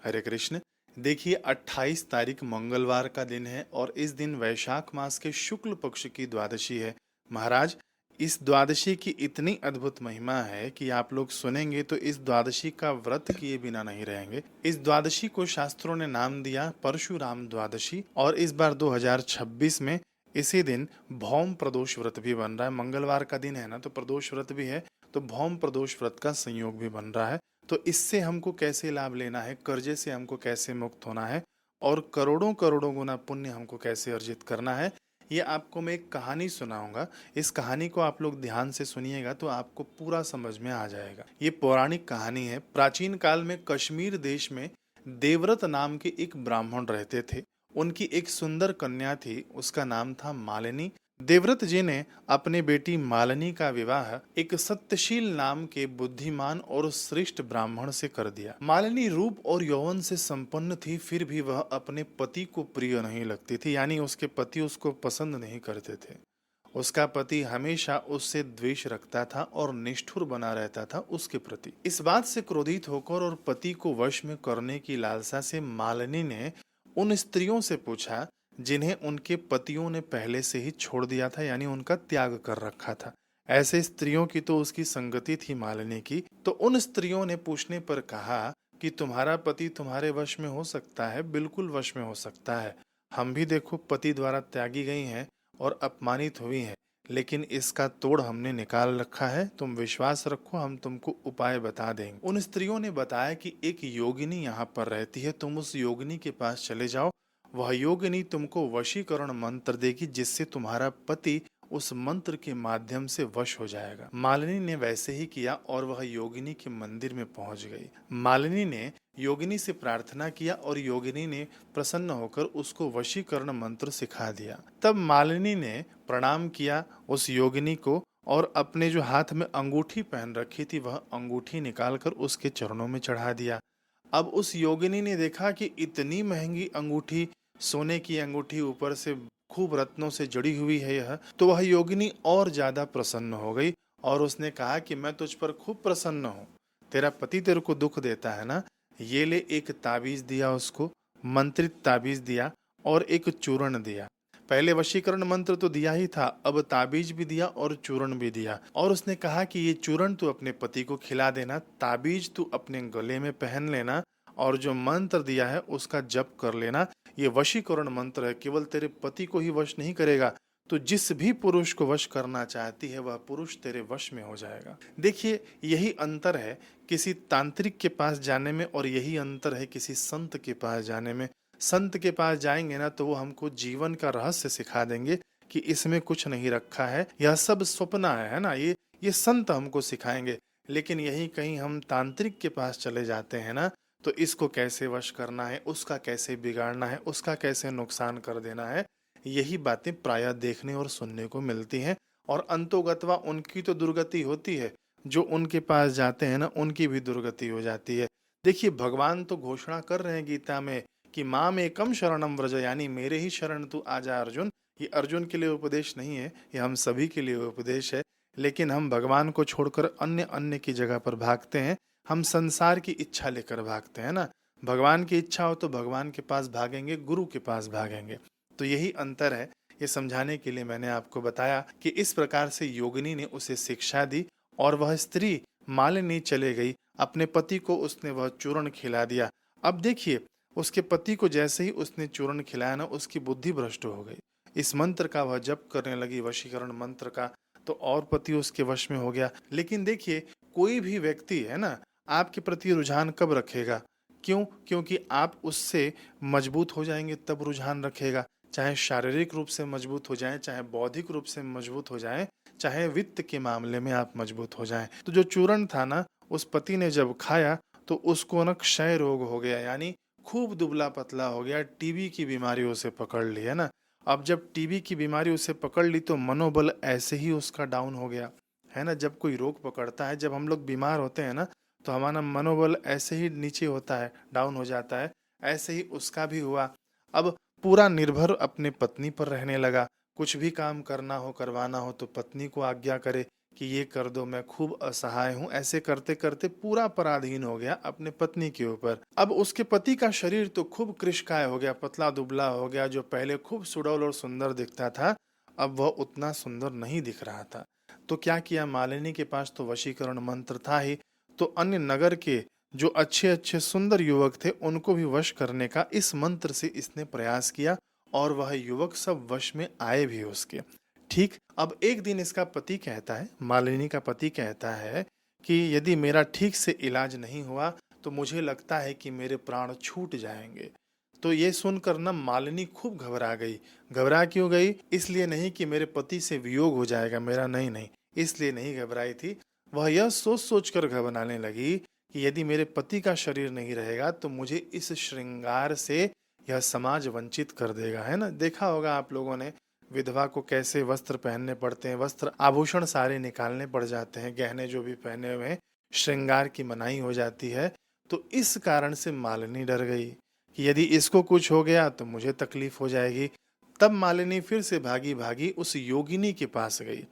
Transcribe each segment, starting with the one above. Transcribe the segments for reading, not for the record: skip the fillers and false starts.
हरे कृष्ण। देखिए 28 तारीख मंगलवार का दिन है और इस दिन वैशाख मास के शुक्ल पक्ष की द्वादशी है। महाराज, इस द्वादशी की इतनी अद्भुत महिमा है कि आप लोग सुनेंगे तो इस द्वादशी का व्रत किए बिना नहीं रहेंगे। इस द्वादशी को शास्त्रों ने नाम दिया परशुराम द्वादशी और इस बार 2026 में इसी दिन भौम प्रदोष व्रत भी बन रहा है। मंगलवार का दिन है ना, तो प्रदोष व्रत भी है, तो भौम प्रदोष व्रत का संयोग भी बन रहा है। तो इससे हमको कैसे लाभ लेना है, कर्जे से हमको कैसे मुक्त होना है और करोड़ों करोड़ों गुना पुण्य हमको कैसे अर्जित करना है, ये आपको मैं एक कहानी सुनाऊंगा। इस कहानी को आप लोग ध्यान से सुनिएगा तो आपको पूरा समझ में आ जाएगा। ये पौराणिक कहानी है। प्राचीन काल में कश्मीर देश में देवव्रत नाम के एक ब्राह्मण रहते थे। उनकी एक सुंदर कन्या थी, उसका नाम था मालिनी। देवव्रत जी ने अपनी बेटी मालिनी का विवाह एक सत्यशील नाम के बुद्धिमान और श्रेष्ठ ब्राह्मण से कर दिया। मालिनी रूप और यौवन से संपन्न थी, फिर भी वह अपने पति को प्रिय नहीं लगती थी, यानी उसके पति उसको पसंद नहीं करते थे। उसका पति हमेशा उससे द्वेष रखता था और निष्ठुर बना रहता था उसके प्रति। इस बात से क्रोधित होकर और पति को वश में करने की लालसा से मालिनी ने उन स्त्रियों से पूछा जिन्हें उनके पतियों ने पहले से ही छोड़ दिया था, यानी उनका त्याग कर रखा था। ऐसे स्त्रियों की तो उसकी संगति थी मालिनी की। तो उन स्त्रियों ने पूछने पर कहा कि तुम्हारा पति तुम्हारे वश में हो सकता है, बिल्कुल वश में हो सकता है। हम भी देखो पति द्वारा त्यागी गई हैं और अपमानित हुई हैं, लेकिन इसका तोड़ हमने निकाल रखा है। तुम विश्वास रखो, हम तुमको उपाय बता देंगे। उन स्त्रियों ने बताया कि एक योगिनी यहाँ पर रहती है, तुम उस योगिनी के पास चले जाओ। वह योगिनी तुमको वशीकरण मंत्र देगी, जिससे तुम्हारा पति उस मंत्र के माध्यम से वश हो जाएगा। मालिनी ने वैसे ही किया और वह योगिनी के मंदिर में पहुंच गई। मालिनी ने योगिनी से प्रार्थना किया और योगिनी ने प्रसन्न होकर उसको वशीकरण मंत्र सिखा दिया। तब मालिनी ने प्रणाम किया उस योगिनी को और अपने जो हाथ में अंगूठी पहन रखी थी वह अंगूठी निकालकर उसके चरणों में चढ़ा दिया। अब उस योगिनी ने देखा कि इतनी महंगी अंगूठी, सोने की अंगूठी, ऊपर से खूब रत्नों से जड़ी हुई है यह, तो वह योगिनी और ज्यादा प्रसन्न हो गई और उसने कहा कि मैं तुझ पर खूब प्रसन्न हूँ। तेरा पति तेरे को दुख देता है ना, ये ले। एक ताबीज दिया उसको, मंत्रित ताबीज दिया और एक चूर्ण दिया। पहले वशीकरण मंत्र तो दिया ही था, अब ताबीज भी दिया और चूर्ण भी दिया। और उसने कहा कि ये चूर्ण तू अपने पति को खिला देना, ताबीज तू अपने गले में पहन लेना और जो मंत्र दिया है उसका जप कर लेना। ये वशीकरण मंत्र है, केवल तेरे पति को ही वश नहीं करेगा, तो जिस भी पुरुष को वश करना चाहती है वह पुरुष तेरे वश में हो जाएगा। देखिए यही अंतर है किसी तांत्रिक के पास जाने में और यही अंतर है किसी संत के पास जाने में। संत के पास जाएंगे ना तो वो हमको जीवन का रहस्य सिखा देंगे कि इसमें कुछ नहीं रखा है, यह सब स्वप्न है ना, ये संत हमको सिखाएंगे। लेकिन यही कहीं हम तांत्रिक के पास चले जाते हैं ना, तो इसको कैसे वश करना है, उसका कैसे बिगाड़ना है, उसका कैसे नुकसान कर देना है, यही बातें प्रायः देखने और सुनने को मिलती हैं। और अंतोगतवा उनकी तो दुर्गति होती है, जो उनके पास जाते हैं ना उनकी भी दुर्गति हो जाती है। देखिए भगवान तो घोषणा कर रहे हैं गीता में कि माम एकम शरणम व्रज, यानी मेरे ही शरण तू आ जा अर्जुन। ये अर्जुन के लिए उपदेश नहीं है, ये हम सभी के लिए उपदेश है। लेकिन हम भगवान को छोड़कर अन्य अन्य की जगह पर भागते हैं। हम संसार की इच्छा लेकर भागते हैं ना। भगवान की इच्छा हो तो भगवान के पास भागेंगे, गुरु के पास भागेंगे। तो यही अंतर है। ये समझाने के लिए मैंने आपको बताया कि इस प्रकार से योगिनी ने उसे शिक्षा दी और वह स्त्री मालिनी चले गई। अपने पति को उसने वह चूर्ण खिला दिया। अब देखिए उसके पति को जैसे ही उसने चूर्ण खिलाया ना, उसकी बुद्धि भ्रष्ट हो गई। इस मंत्र का वह जप करने लगी, वशीकरण मंत्र का, तो और पति उसके वश में हो गया। लेकिन देखिए कोई भी व्यक्ति है ना, आपके प्रति रुझान कब रखेगा? क्यों? क्योंकि आप उससे मजबूत हो जाएंगे तब रुझान रखेगा। चाहे शारीरिक रूप से मजबूत हो जाएं, चाहे बौद्धिक रूप से मजबूत हो जाएं, चाहे वित्त के मामले में आप मजबूत हो जाएं। तो जो चूर्ण था ना, उस पति ने जब खाया तो उसको ना क्षय रोग हो गया, यानी खूब दुबला पतला हो गया। टीबी की बीमारी उसे पकड़ ली है ना। अब जब टीबी की बीमारी उसे पकड़ ली तो मनोबल ऐसे ही उसका डाउन हो गया है ना। जब कोई रोग पकड़ता है, जब हम लोग बीमार होते हैं ना, तो हमारा मनोबल ऐसे ही नीचे होता है, डाउन हो जाता है। ऐसे ही उसका भी हुआ। अब पूरा निर्भर अपने पत्नी पर रहने लगा। कुछ भी काम करना हो, करवाना हो तो पत्नी को आज्ञा करे कि ये कर दो, मैं खूब असहाय हूँ। ऐसे करते करते पूरा पराधीन हो गया अपने पत्नी के ऊपर। अब उसके पति का शरीर तो खूब कृशकाय हो गया, पतला दुबला हो गया। जो पहले खूब सुडौल और सुंदर दिखता था, अब वह उतना सुंदर नहीं दिख रहा था। तो क्या किया, मालिनी के पास तो वशीकरण मंत्र था ही, तो अन्य नगर के जो अच्छे अच्छे सुंदर युवक थे उनको भी वश करने का इस मंत्र से इसने प्रयास किया, और वह युवक सब वश में आए भी उसके। ठीक, अब एक दिन इसका पति कहता है, मालिनी का पति कहता है कि यदि मेरा ठीक से इलाज नहीं हुआ तो मुझे लगता है कि मेरे प्राण छूट जाएंगे। तो ये सुनकर ना मालिनी खूब घबरा गई। घबरा क्यों गई? इसलिए नहीं कि मेरे पति से वियोग हो जाएगा मेरा, नहीं नहीं, इसलिए नहीं घबराई थी। वह यह सोच सोच कर घबराने लगी कि यदि मेरे पति का शरीर नहीं रहेगा तो मुझे इस श्रृंगार से यह समाज वंचित कर देगा। है ना, देखा होगा आप लोगों ने विधवा को कैसे वस्त्र पहनने पड़ते हैं, वस्त्र आभूषण सारे निकालने पड़ जाते हैं, गहने जो भी पहने हुए हैं, श्रृंगार की मनाही हो जाती है। तो इस कारण से मालिनी डर गई कि यदि इसको कुछ हो गया तो मुझे तकलीफ हो जाएगी। तब मालिनी फिर से भागी भागी उस योगिनी के पास गई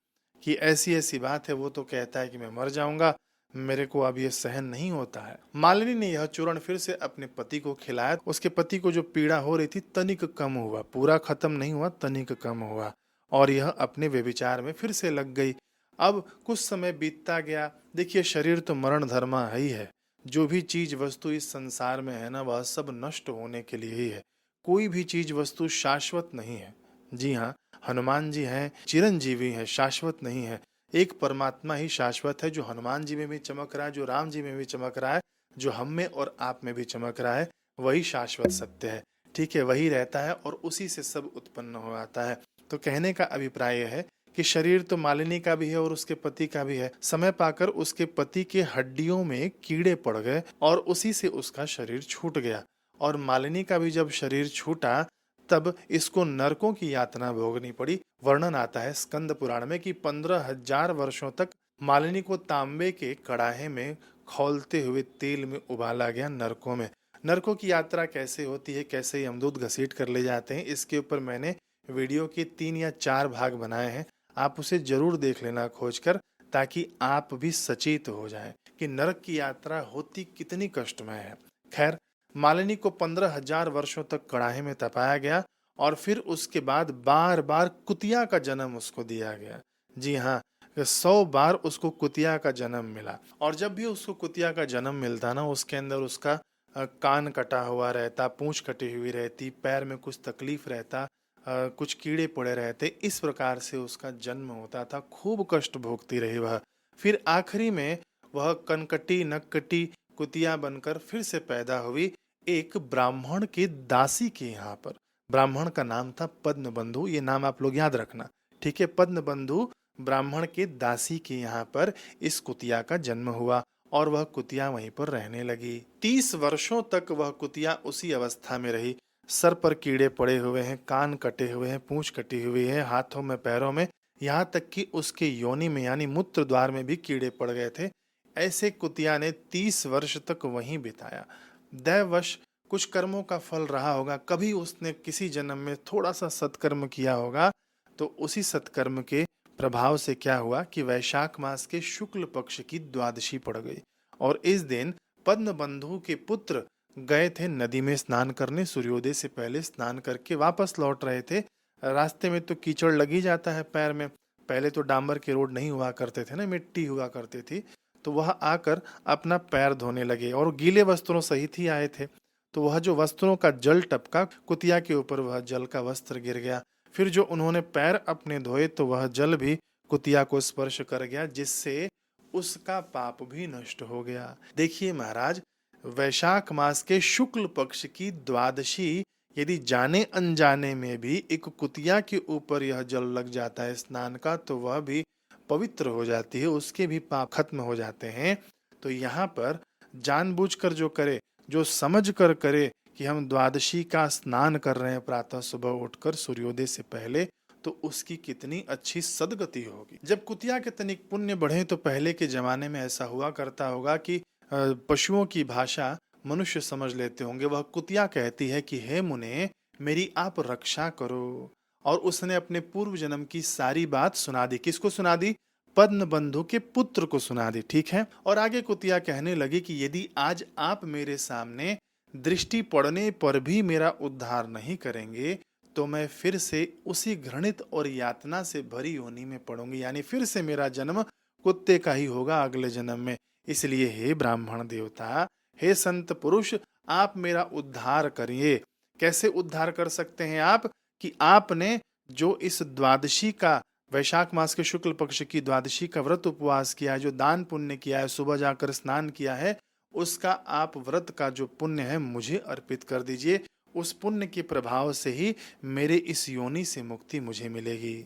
कि ऐसी ऐसी बात है। वो तो कहता है कि मैं मर जाऊंगा, मेरे को अब ये सहन नहीं होता है। मालिनी ने यह चूर्ण फिर से अपने पति को खिलाया। उसके पति को जो पीड़ा हो रही थी तनिक कम हुआ, पूरा खत्म नहीं हुआ, तनिक कम हुआ, और यह अपने व्यभिचार में फिर से लग गई। अब कुछ समय बीतता गया। देखिए, शरीर तो मरण धर्मा है ही है। जो भी चीज वस्तु इस संसार में है ना, वह सब नष्ट होने के लिए ही है। कोई भी चीज वस्तु शाश्वत नहीं है। जी हाँ, हनुमान जी हैं, चिरंजीवी हैं, शाश्वत नहीं है। एक परमात्मा ही शाश्वत है, जो हनुमान जी में भी चमक रहा है, जो राम जी में भी चमक रहा है, जो हम में और आप में भी चमक रहा है, वही शाश्वत सत्य है। ठीक है, वही रहता है और उसी से सब उत्पन्न हो आता है। तो कहने का अभिप्राय यह है कि शरीर तो मालिनी का भी है और उसके पति का भी है। समय पाकर उसके पति के हड्डियों में कीड़े पड़ गए और उसी से उसका शरीर छूट गया। और मालिनी का भी जब शरीर छूटा तब इसको नरकों की यातना भोगनी पड़ी। वर्णन आता है स्कंद पुराण में कि 15,000 वर्षों तक मालिनी को तांबे के कड़ाहे में खौलते हुए तेल में उबाला गया नरकों में। नरकों की यात्रा कैसे होती है, कैसे यमदूत घसीट कर ले जाते हैं, इसके ऊपर मैंने वीडियो के 3 या 4 भाग बनाए हैं। आप उसे जरूर देख लेना खोजकर, ताकि आप भी सचेत हो जाएं कि नरक की यात्रा होती कितनी कष्टमय है। खैर, मालिनी को 15,000 वर्षों तक कड़ाहे में तपाया गया और फिर उसके बाद बार बार कुतिया का जन्म उसको दिया गया। जी हाँ, 100 बार उसको कुतिया का जन्म मिला। और जब भी उसको कुतिया का जन्म मिलता ना, उसके अंदर उसका कान कटा हुआ रहता, पूंछ कटी हुई रहती, पैर में कुछ तकलीफ रहता, कुछ कीड़े पड़े रहते। इस प्रकार से उसका जन्म होता था। खूब कष्ट भोगती रही वह। फिर आखिरी में वह कनकटी नक्कटी कुतिया बनकर फिर से पैदा हुई एक ब्राह्मण के दासी के यहाँ पर। ब्राह्मण का नाम था पद्म बंधु, ये नाम आप लोग याद रखना। ठीक है, पद्म बंधु ब्राह्मण के दासी के यहाँ पर इस कुतिया का जन्म हुआ और वह कुतिया वहीं पर रहने लगी। 30 वर्षों तक वह कुतिया उसी अवस्था में रही। सर पर कीड़े पड़े हुए हैं, कान कटे हुए हैं, पूंछ कटी हुई है, हाथों में पैरों में, यहाँ तक कि उसके योनि में यानी मूत्र द्वार में भी कीड़े पड़ गए थे। ऐसे कुतिया ने 30 वर्ष तक वहीं बिताया। दैववश कुछ कर्मों का फल रहा होगा, कभी उसने किसी जन्म में थोड़ा सा सत्कर्म किया होगा, तो उसी सत्कर्म के प्रभाव से क्या हुआ कि वैशाख मास के शुक्ल पक्ष की द्वादशी पड़ गई। और इस दिन पद्म बंधु के पुत्र गए थे नदी में स्नान करने। सूर्योदय से पहले स्नान करके वापस लौट रहे थे। रास्ते में तो कीचड़ लग ही जाता है पैर में। पहले तो डांबर के रोड नहीं हुआ करते थे ना, मिट्टी हुआ करती थी। तो वह आकर अपना पैर धोने लगे और गीले वस्त्रों सहित ही आए थे। तो वह जो वस्त्रों का जल टपका कुतिया के ऊपर, वह जल का वस्त्र गिर गया। फिर जो उन्होंने पैर अपने धोए तो वह जल भी कुतिया को स्पर्श कर गया, जिससे उसका पाप भी नष्ट हो गया। देखिए महाराज, वैशाख मास के शुक्ल पक्ष की द्वादशी यदि जाने अनजाने में भी एक कुतिया के ऊपर यह जल लग जाता है स्नान का, तो वह भी पवित्र हो जाती है, उसके भी पाप खत्म हो जाते हैं। तो यहाँ पर जानबूझकर जो करे, जो समझ कर करे कि हम द्वादशी का स्नान कर रहे हैं प्रातः सुबह उठकर सूर्योदय से पहले, तो उसकी कितनी अच्छी सदगति होगी। जब कुतिया के तनिक पुण्य बढ़े तो पहले के जमाने में ऐसा हुआ करता होगा कि पशुओं की भाषा मनुष्य समझ लेते होंगे। वह कुतिया कहती है कि हे मुने, मेरी आप रक्षा करो। और उसने अपने पूर्व जन्म की सारी बात सुना दी। किसको सुना दी? पद्म बंधु के पुत्र को सुना दी। ठीक है। और आगे कुतिया कहने लगी कि यदि आज आप मेरे सामने दृष्टि पड़ने पर भी मेरा उद्धार नहीं करेंगे तो मैं फिर से उसी घृणित और यातना से भरी योनि में पड़ूंगी, यानी फिर से मेरा जन्म कुत्ते का ही होगा अगले जन्म में। इसलिए हे ब्राह्मण देवता, हे संत पुरुष, आप मेरा उद्धार करिए। कैसे उद्धार कर सकते हैं आप? कि आपने जो इस द्वादशी का, वैशाख मास के शुक्ल पक्ष की द्वादशी का व्रत उपवास किया है, जो दान पुण्य किया है, सुबह जाकर स्नान किया है, उसका आप व्रत का जो पुण्य है मुझे अर्पित कर दीजिए। उस पुण्य के प्रभाव से ही मेरे इस योनि से मुक्ति मुझे मिलेगी।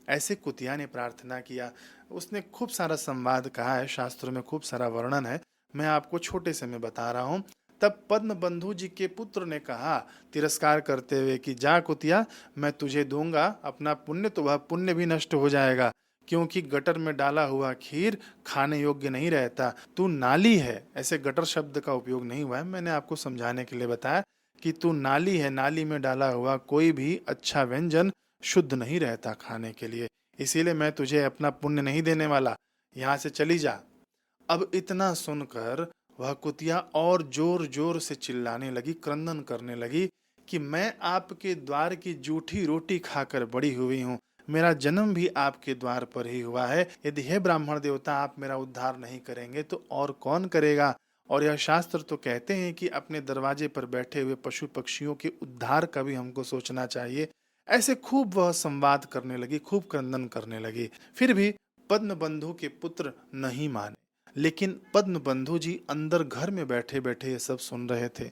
ऐसे कुतिया ने प्रार्थना किया। उसने खूब सारा संवाद कहा है, शास्त्रों में खूब सारा वर्णन है, मैं आपको छोटे से में बता रहा हूँ। तब पद्म बंधु जी के पुत्र ने कहा तिरस्कार करते हुए कि जा कुतिया, मैं तुझे दूंगा अपना पुण्य, तो वह पुण्य भी नष्ट हो जाएगा, क्योंकि गटर में डाला हुआ खीर खाने योग्य नहीं रहता। तू नाली है, ऐसे गटर शब्द का उपयोग नहीं हुआ है, मैंने आपको समझाने के लिए बताया कि तू नाली है, नाली में डाला हुआ कोई भी अच्छा व्यंजन शुद्ध नहीं रहता खाने के लिए, इसीलिए मैं तुझे अपना पुण्य नहीं देने वाला, यहाँ से चली जा। अब इतना सुनकर वह कुतिया और जोर जोर से चिल्लाने लगी, क्रंदन करने लगी कि मैं आपके द्वार की जूठी रोटी खाकर बड़ी हुई हूँ, मेरा जन्म भी आपके द्वार पर ही हुआ है। यदि हे ब्राह्मण देवता आप मेरा उद्धार नहीं करेंगे तो और कौन करेगा? और यह शास्त्र तो कहते हैं कि अपने दरवाजे पर बैठे हुए पशु पक्षियों के उद्धार का भी हमको सोचना चाहिए। ऐसे खूब वह संवाद करने लगी, खूब क्रंदन करने लगी। फिर भी पद्म बंधु के पुत्र नहीं माने, लेकिन पद्म बंधु जी अंदर घर में बैठे बैठे ये सब सुन रहे थे।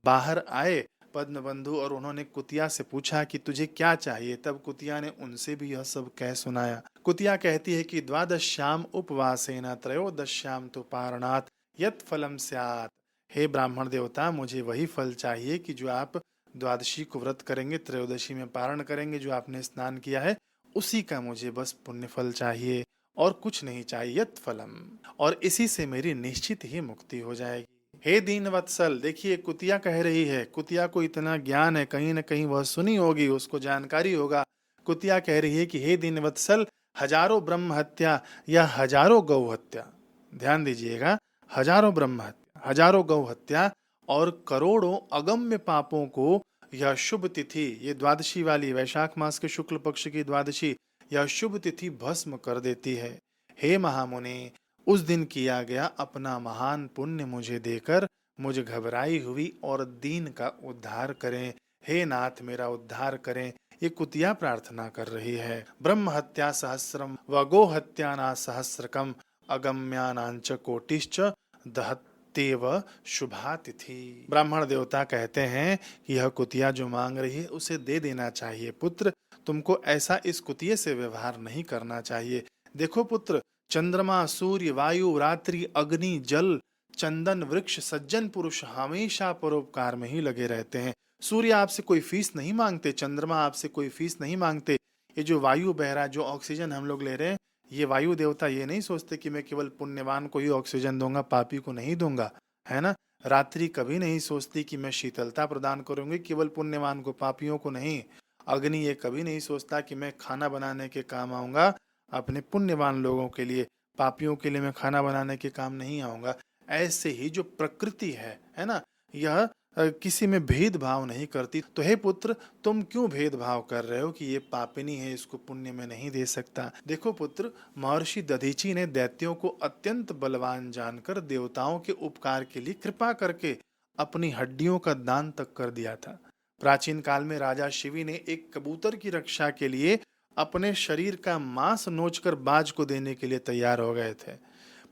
बाहर आए पद्म बंधु और उन्होंने कुतिया से पूछा कि तुझे क्या चाहिए। तब कुतिया ने उनसे भी यह सब कह सुनाया। कुतिया कहती है कि द्वादश्याम उपवासेन त्रयोदश्याम तो पारणात् यत् फलम स्यात्। हे ब्राह्मण देवता, मुझे वही फल चाहिए कि जो आप द्वादशी को व्रत करेंगे, त्रयोदशी में पारण करेंगे, जो आपने स्नान किया है उसी का मुझे बस पुण्य फल चाहिए और कुछ नहीं चाहिए, यत् फलम, और इसी से मेरी निश्चित ही मुक्ति हो जाएगी। हे दीन वत्सल, देखिए कुतिया कह रही है, कुतिया को इतना ज्ञान है, कहीं न कहीं वह सुनी होगी, उसको जानकारी होगा। कुतिया कह रही है कि हे दीन वत्सल, हजारों ब्रह्म हत्या या हजारों गौ हत्या, ध्यान दीजिएगा, हजारों ब्रह्म हत्या, हजारों गौ हत्या और करोड़ों अगम्य पापों को यह शुभ तिथि, ये द्वादशी वाली वैशाख मास के शुक्ल पक्ष की द्वादशी, यह शुभ तिथि भस्म कर देती है। हे महामुनि, उस दिन किया गया अपना महान पुण्य मुझे देकर मुझे घबराई हुई और दीन का उद्धार करें। हे नाथ, मेरा उद्धार करें। ये कुतिया प्रार्थना कर रही है। ब्रह्म हत्या सहस्रम व गो हत्या ना सहस्रकम अगम्यानांच कोटिश्च दहत्येव शुभा तिथि। ब्राह्मण देवता कहते हैं कि यह कुतिया जो मांग रही है उसे दे देना चाहिए। पुत्र, तुमको ऐसा इस कुतिये से व्यवहार नहीं करना चाहिए। देखो पुत्र, चंद्रमा, सूर्य, वायु, रात्रि, अग्नि, जल, चंदन, वृक्ष, सज्जन पुरुष हमेशा परोपकार में ही लगे रहते हैं। सूर्य आपसे कोई फीस नहीं मांगते, चंद्रमा आपसे कोई फीस नहीं मांगते। ये जो वायु बह रहा है, जो ऑक्सीजन हम लोग ले रहे हैं, ये वायु देवता ये नहीं सोचते कि मैं केवल पुण्यवान को ही ऑक्सीजन दूंगा, पापी को नहीं दूंगा, है ना। रात्रि कभी नहीं सोचती कि मैं शीतलता प्रदान करूंगी केवल पुण्यवान को, पापियों को नहीं। अग्नि ये कभी नहीं सोचता कि मैं खाना बनाने के काम आऊंगा अपने पुण्यवान लोगों के लिए, पापियों के लिए मैं खाना बनाने के काम नहीं आऊंगा। ऐसे ही जो प्रकृति है ना, यह किसी में भेदभाव नहीं करती। तो हे पुत्र, तुम क्यों भेदभाव कर रहे हो कि ये पापिनी है, इसको पुण्य में नहीं दे सकता। देखो पुत्र, महर्षि दधीची ने दैत्यों को अत्यंत बलवान जानकर देवताओं के उपकार के लिए कृपा करके अपनी हड्डियों का दान तक कर दिया था। प्राचीन काल में राजा शिवी ने एक कबूतर की रक्षा के लिए अपने शरीर का मांस नोचकर बाज को देने के लिए तैयार हो गए थे।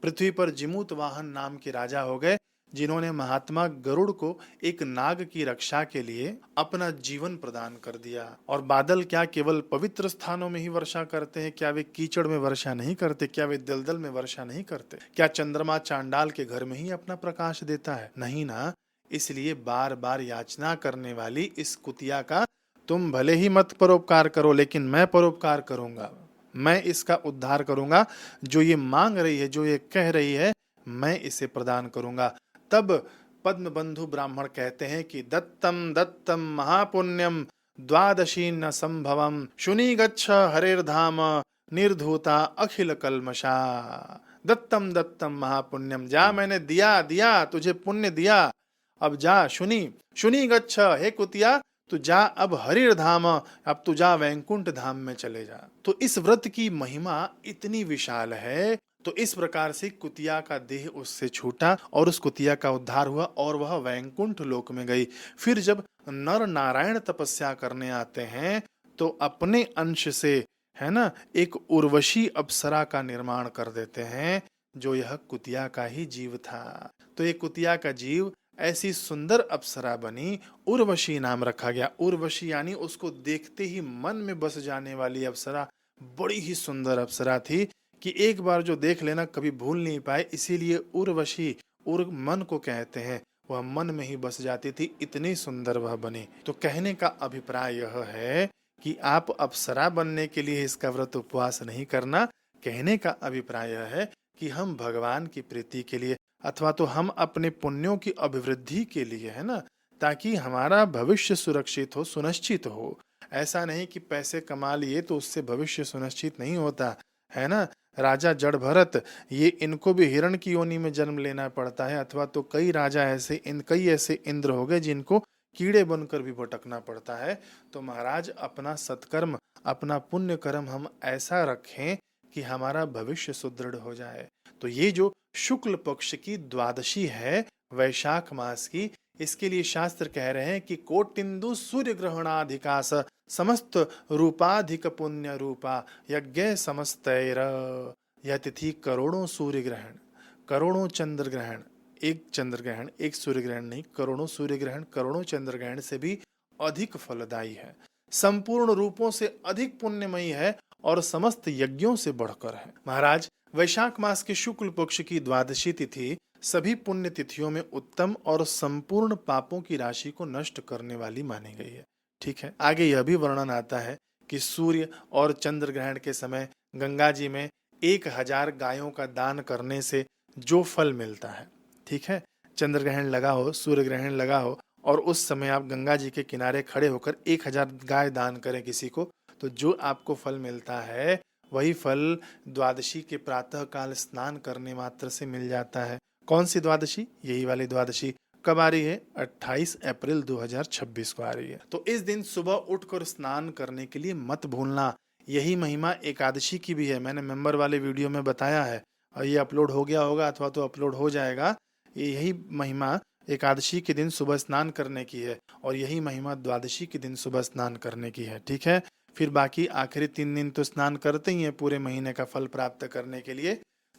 पृथ्वी पर जिमूत वाहन नाम के राजा हो गए, जिन्होंने महात्मा गरुड़ को एक नाग की रक्षा के लिए अपना जीवन प्रदान कर दिया। और बादल क्या केवल पवित्र स्थानों में ही वर्षा करते हैं? क्या वे कीचड़ में वर्षा नहीं करते? क्या वे दलदल में वर्षा नहीं करते? क्या चंद्रमा चांडाल के घर में ही अपना प्रकाश देता है? नहीं ना। इसलिए बार बार याचना करने वाली इस कुतिया का तुम भले ही मत परोपकार करो, लेकिन मैं परोपकार करूंगा, मैं इसका उद्धार करूंगा। जो ये मांग रही है, जो ये कह रही है, मैं इसे प्रदान करूंगा। तब पद्म बंधु ब्राह्मण कहते हैं कि दत्तम दत्तम महापुण्यम द्वादशी न संभवम शुनि गच्छ हरेर्धाम निर्धूता अखिल कल्मषा दत्तम दत्तम महापुण्यम। जा, मैंने दिया दिया, तुझे पुण्य दिया, अब जा। शुनि शुनि गच्छ, हे कुतिया तू जा अब हरिर धाम, अब तू जा वैकुंठ धाम में चले जा। तो इस व्रत की महिमा इतनी विशाल है। तो इस प्रकार से कुतिया का देह उससे छूटा और उस कुतिया का उद्धार हुआ और वह वैकुंठ लोक में गई। फिर जब नर नारायण तपस्या करने आते हैं तो अपने अंश से, है ना, एक उर्वशी अप्सरा का निर्माण कर देते हैं, जो यह कुतिया का ही जीव था। तो ये कुतिया का जीव ऐसी सुंदर अप्सरा बनी, उर्वशी नाम रखा गया। उर्वशी यानी उसको देखते ही मन में बस जाने वाली अप्सरा। बड़ी ही सुंदर अप्सरा थी कि एक बार जो देख लेना कभी भूल नहीं पाए, इसीलिए उर्वशी, उर मन को कहते हैं, वह मन में ही बस जाती थी, इतनी सुंदर वह बनी। तो कहने का अभिप्राय यह है कि आप अप्सरा बनने के लिए इसका व्रत उपवास नहीं करना। कहने का अभिप्राय यह है कि हम भगवान की प्रीति के लिए अथवा तो हम अपने पुण्यों की अभिवृद्धि के लिए, है ना, ताकि हमारा भविष्य सुरक्षित हो, सुनिश्चित हो। ऐसा नहीं कि पैसे कमा लिए तो उससे भविष्य सुनिश्चित नहीं होता, है ना। राजा जड़ भरत, ये इनको भी हिरण की योनि में जन्म लेना पड़ता है, अथवा तो कई राजा ऐसे, कई ऐसे इंद्र हो गए जिनको कीड़े बनकर भी भटकना पड़ता है। तो महाराज अपना सत्कर्म, अपना पुण्य कर्म हम ऐसा रखें कि हमारा भविष्य सुदृढ़ हो जाए। तो ये जो शुक्ल पक्ष की द्वादशी है वैशाख मास की, इसके लिए शास्त्र कह रहे हैं कि कोटिंदु सूर्य ग्रहणाधिकास समस्त रूपाधिक पुण्य रूपा यज्ञ समस्तैर। यह तिथि करोड़ों सूर्य ग्रहण, करोड़ों चंद्र ग्रहण, एक चंद्र ग्रहण, एक सूर्य ग्रहण नहीं, करोड़ों सूर्य ग्रहण, करोड़ों चंद्र ग्रहण से भी अधिक फलदायी है, संपूर्ण रूपों से अधिक पुण्यमयी है और समस्त यज्ञों से बढ़कर है। महाराज, वैशाख मास के शुक्ल पक्ष की द्वादशी तिथि सभी पुण्य तिथियों में उत्तम और संपूर्ण पापों की राशि को नष्ट करने वाली मानी गई है। ठीक है, आगे यह भी वर्णन आता है कि सूर्य और चंद्र ग्रहण के समय गंगा जी में 1000 गायों का दान करने से जो फल मिलता है, ठीक है, चंद्र ग्रहण लगा हो, सूर्य ग्रहण लगा हो और उस समय आप गंगा जी के किनारे खड़े होकर 1000 गाय दान करें किसी को, तो जो आपको फल मिलता है वही फल द्वादशी के प्रातः काल स्नान करने मात्र से मिल जाता है। कौन सी द्वादशी? यही वाली द्वादशी। कब आ रही है? 28 अप्रैल 2026 को आ रही है। तो इस दिन सुबह उठकर स्नान करने के लिए मत भूलना। यही महिमा एकादशी की भी है, मैंने मेंबर वाले वीडियो में बताया है और ये अपलोड हो गया होगा अथवा तो अपलोड हो जाएगा। यही महिमा एकादशी के दिन सुबह स्नान करने की है और यही महिमा द्वादशी के दिन सुबह स्नान करने की है। ठीक है, फिर बाकी आखिरी 3 दिन तो स्नान करते ही हैं पूरे महीने का फल प्राप्त करने के लिए।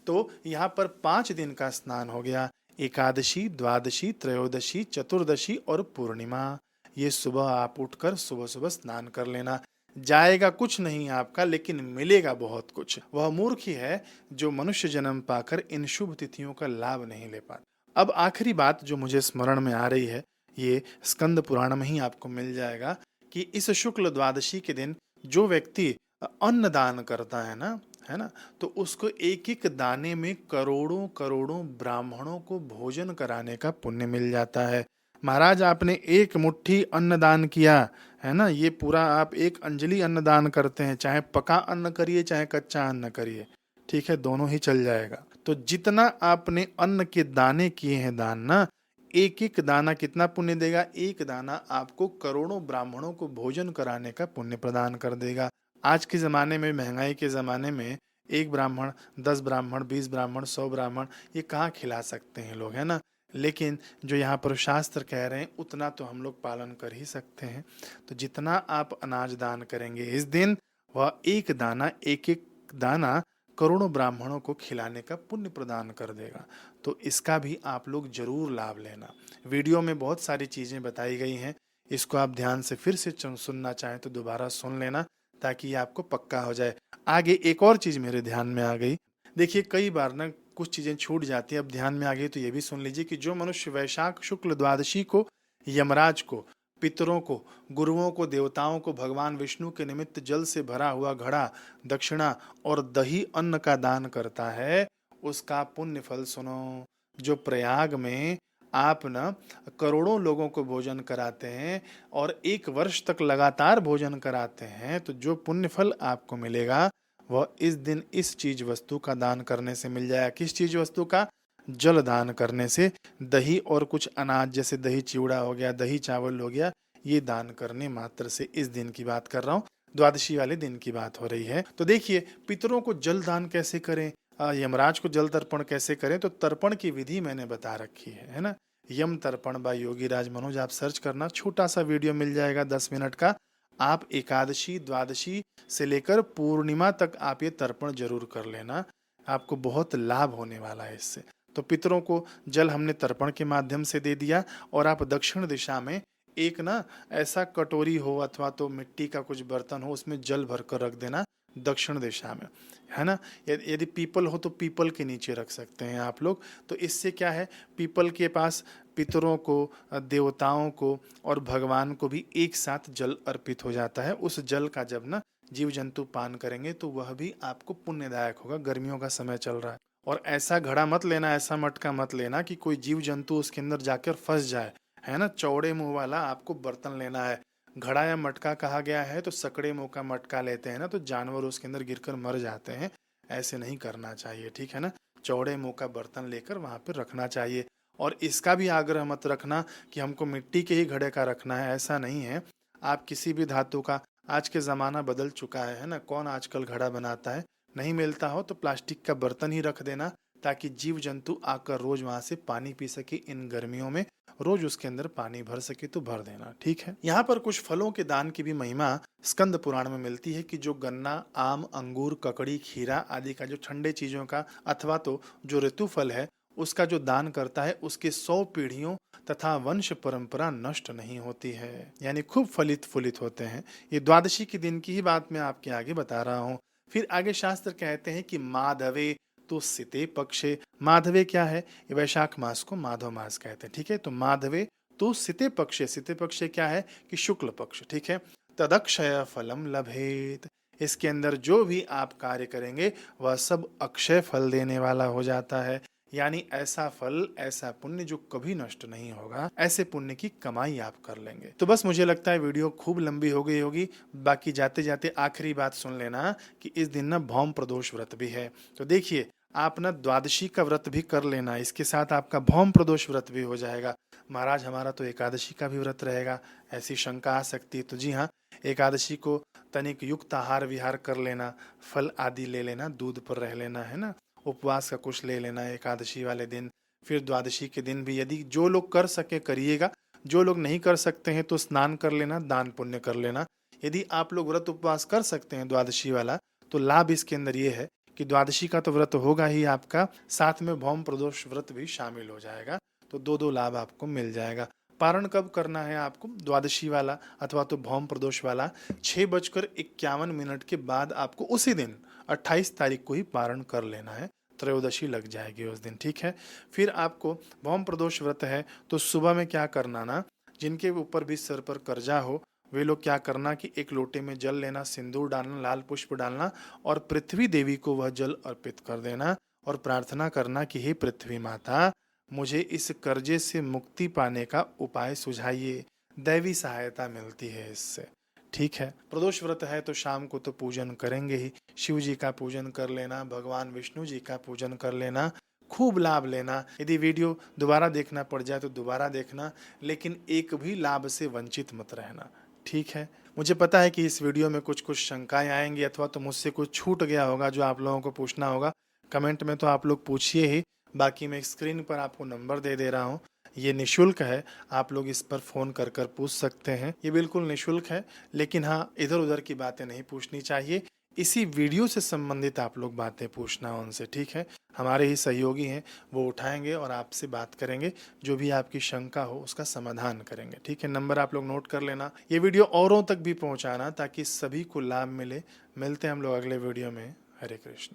तो यहाँ पर 5 दिन का स्नान हो गया, एकादशी, द्वादशी, त्रयोदशी, चतुर्दशी और पूर्णिमा। ये सुबह आप उठकर सुबह सुबह स्नान कर लेना। जाएगा कुछ नहीं आपका, लेकिन मिलेगा बहुत कुछ। वह मूर्ख ही है जो मनुष्य जन्म पाकर इन शुभ तिथियों का लाभ नहीं ले पाता। अब आखिरी बात जो मुझे स्मरण में आ रही है, ये स्कंद पुराण में ही आपको मिल जाएगा कि इस शुक्ल द्वादशी के दिन जो व्यक्ति अन्न दान करता है ना, है ना, तो उसको एक एक दाने में करोड़ों करोड़ों ब्राह्मणों को भोजन कराने का पुण्य मिल जाता है। महाराज, आपने एक मुट्ठी अन्न दान किया है ना, ये पूरा आप एक अंजलि अन्न दान करते हैं, चाहे पका अन्न करिए चाहे कच्चा अन्न करिए, ठीक है, दोनों ही चल जाएगा। तो जितना आपने अन्न के दाने किए हैं दान ना, एक एक दाना कितना पुण्य देगा? एक दाना आपको करोड़ों ब्राह्मणों को भोजन कराने का पुण्य प्रदान कर देगा। आज के ज़माने में, महंगाई के ज़माने में, 1 ब्राह्मण, 10 ब्राह्मण, 20 ब्राह्मण, 100 ब्राह्मण, ये कहाँ खिला सकते हैं लोग, है ना। लेकिन जो यहाँ पर शास्त्र कह रहे हैं उतना तो हम लोग पालन कर ही सकते हैं। तो जितना आप अनाज दान करेंगे इस दिन, वह एक दाना, एक एक दाना करोड़ों ब्राह्मणों को खिलाने का पुण्य प्रदान कर देगा। तो इसका भी आप लोग जरूर लाभ लेना। वीडियो में बहुत सारी चीज़ें बताई गई हैं, इसको आप ध्यान से फिर से सुनना चाहें तो दोबारा सुन लेना, ताकि ये आपको पक्का हो जाए। आगे एक और चीज़ मेरे ध्यान में आ गई। देखिए, कई बार ना कुछ चीज़ें छूट जाती है, अब ध्यान में आ गई तो ये भी सुन लीजिए कि जो मनुष्य वैशाख शुक्ल द्वादशी को यमराज को, पितरों को, गुरुओं को, देवताओं को भगवान विष्णु के निमित्त जल से भरा हुआ घड़ा, दक्षिणा और दही अन्न का दान करता है, उसका पुण्य फल सुनो। जो प्रयाग में आप न करोड़ों लोगों को भोजन कराते हैं और 1 वर्ष तक लगातार भोजन कराते हैं, तो जो पुण्य फल आपको मिलेगा वह इस दिन इस चीज वस्तु का दान करने से मिल जाएगा। किस चीज वस्तु का? जल दान करने से। दही और कुछ अनाज जैसे दही चिवड़ा हो गया, दही चावल हो गया, ये दान करने मात्र से इस दिन की बात कर रहा हूँ, द्वादशी वाले दिन की बात हो रही है। तो देखिए पितरों को जल दान कैसे करें, यमराज को जल तर्पण कैसे करें, तो तर्पण की विधि मैंने बता रखी है ना। यम तर्पण बाय योगीराज मनोज आप सर्च करना, छोटा सा वीडियो मिल जाएगा 10 मिनट का। आप एकादशी द्वादशी से लेकर पूर्णिमा तक आप ये तर्पण जरूर कर लेना, आपको बहुत लाभ होने वाला है इससे। तो पितरों को जल हमने तर्पण के माध्यम से दे दिया, और आप दक्षिण दिशा में एक ना ऐसा कटोरी हो अथवा तो मिट्टी का कुछ बर्तन हो, उसमें जल भर कर रख देना दक्षिण दिशा में, है ना। यदि पीपल हो तो पीपल के नीचे रख सकते हैं आप लोग। तो इससे क्या है, पीपल के पास पितरों को, देवताओं को और भगवान को भी एक साथ जल अर्पित हो जाता है। उस जल का जब ना जीव जंतु पान करेंगे तो वह भी आपको पुण्यदायक होगा। गर्मियों का समय चल रहा है, और ऐसा घड़ा मत लेना, ऐसा मटका मत लेना कि कोई जीव जंतु उसके अंदर जाकर फंस जाए, है ना। चौड़े मुंह वाला आपको बर्तन लेना है। घड़ा या मटका कहा गया है तो सकड़े मुंह का मटका लेते हैं ना, तो जानवर उसके अंदर गिरकर मर जाते हैं, ऐसे नहीं करना चाहिए, ठीक है ना। चौड़े मुंह का बर्तन लेकर वहां पर रखना चाहिए। और इसका भी आग्रह मत रखना कि हमको मिट्टी के ही घड़े का रखना है, ऐसा नहीं है। आप किसी भी धातु का, आज के ज़माना बदल चुका है ना, कौन आजकल घड़ा बनाता है। नहीं मिलता हो तो प्लास्टिक का बर्तन ही रख देना, ताकि जीव जंतु आकर रोज वहां से पानी पी सके। इन गर्मियों में रोज उसके अंदर पानी भर सके तो भर देना, ठीक है। यहाँ पर कुछ फलों के दान की भी महिमा स्कंद पुराण में मिलती है कि जो गन्ना, आम, अंगूर, ककड़ी, खीरा आदि का जो ठंडे चीजों का अथवा तो जो ऋतु फल है उसका जो दान करता है, उसके 100 पीढ़ियों तथा वंश परंपरा नष्ट नहीं होती है, यानी खूब फलित फूलित होते हैं। ये द्वादशी के दिन की ही बात मैं आपके आगे बता रहा हूँ। फिर आगे शास्त्र कहते हैं कि माधवे तो सिते पक्षे। माधवे क्या है? ये वैशाख मास को माधव मास कहते हैं, ठीक है। तो माधवे तो सिते पक्षे, सिते पक्षे क्या है कि शुक्ल पक्ष, ठीक है। तदक्षय फलम लभेत, इसके अंदर जो भी आप कार्य करेंगे वह सब अक्षय फल देने वाला हो जाता है, यानी ऐसा फल, ऐसा पुण्य जो कभी नष्ट नहीं होगा। ऐसे पुण्य की कमाई आप कर लेंगे। तो बस मुझे लगता है वीडियो खूब लंबी हो गई होगी। बाकी जाते जाते आखिरी बात सुन लेना कि इस दिन ना भौम प्रदोष व्रत भी है। तो देखिए आप ना द्वादशी का व्रत भी कर लेना, इसके साथ आपका भौम प्रदोष व्रत भी हो जाएगा। महाराज हमारा तो एकादशी का भी व्रत रहेगा, ऐसी शंका आ सकती है। तो जी हाँ, एकादशी को तनिक युक्त आहार विहार कर लेना, फल आदि ले लेना, दूध पर रह लेना, है ना। उपवास का कुछ ले लेना एकादशी वाले दिन। फिर द्वादशी के दिन भी यदि जो लोग कर सके करिएगा, जो लोग नहीं कर सकते हैं तो स्नान कर लेना, दान पुण्य कर लेना। यदि आप लोग व्रत उपवास कर सकते हैं द्वादशी वाला, तो लाभ इसके अंदर ये है कि द्वादशी का तो व्रत होगा ही आपका, साथ में भौम प्रदोष व्रत भी शामिल हो जाएगा। तो दो दो लाभ आपको मिल जाएगा। पारण कब करना है आपको? द्वादशी वाला अथवा तो भौम प्रदोष वाला 6:51 के बाद आपको उसी दिन 28 तारीख को ही पारण कर लेना है। त्रयोदशी लग जाएगी उस दिन, ठीक है। फिर आपको भौम प्रदोष व्रत है तो सुबह में क्या करना ना, जिनके ऊपर भी सर पर कर्जा हो वे लोग क्या करना कि एक लोटे में जल लेना, सिंदूर डालना, लाल पुष्प डालना और पृथ्वी देवी को वह जल अर्पित कर देना और प्रार्थना करना कि हे पृथ्वी माता, मुझे इस कर्जे से मुक्ति पाने का उपाय सुझाइए। दैवी सहायता मिलती है इससे, ठीक है। प्रदोष व्रत है तो शाम को तो पूजन करेंगे ही, शिव जी का पूजन कर लेना, भगवान विष्णु जी का पूजन कर लेना, खूब लाभ लेना। यदि वीडियो दोबारा देखना पड़ जाए तो दोबारा देखना, लेकिन एक भी लाभ से वंचित मत रहना, ठीक है। मुझे पता है कि इस वीडियो में कुछ कुछ शंकाएं आएंगी अथवा तो मुझसे कुछ छूट गया होगा जो आप लोगों को पूछना होगा। कमेंट में तो आप लोग पूछिए ही, बाकी मैं स्क्रीन पर आपको नंबर दे रहा हूँ, ये निशुल्क है, आप लोग इस पर फ़ोन कर कर पूछ सकते हैं। ये बिल्कुल निशुल्क है, लेकिन हाँ इधर उधर की बातें नहीं पूछनी चाहिए। इसी वीडियो से संबंधित आप लोग बातें पूछना उनसे, ठीक है। हमारे ही सहयोगी हैं, वो उठाएंगे और आपसे बात करेंगे, जो भी आपकी शंका हो उसका समाधान करेंगे, ठीक है। नंबर आप लोग नोट कर लेना। ये वीडियो औरों तक भी पहुँचाना ताकि सभी को लाभ मिले। मिलते हैं हम लोग अगले वीडियो में। हरे कृष्ण।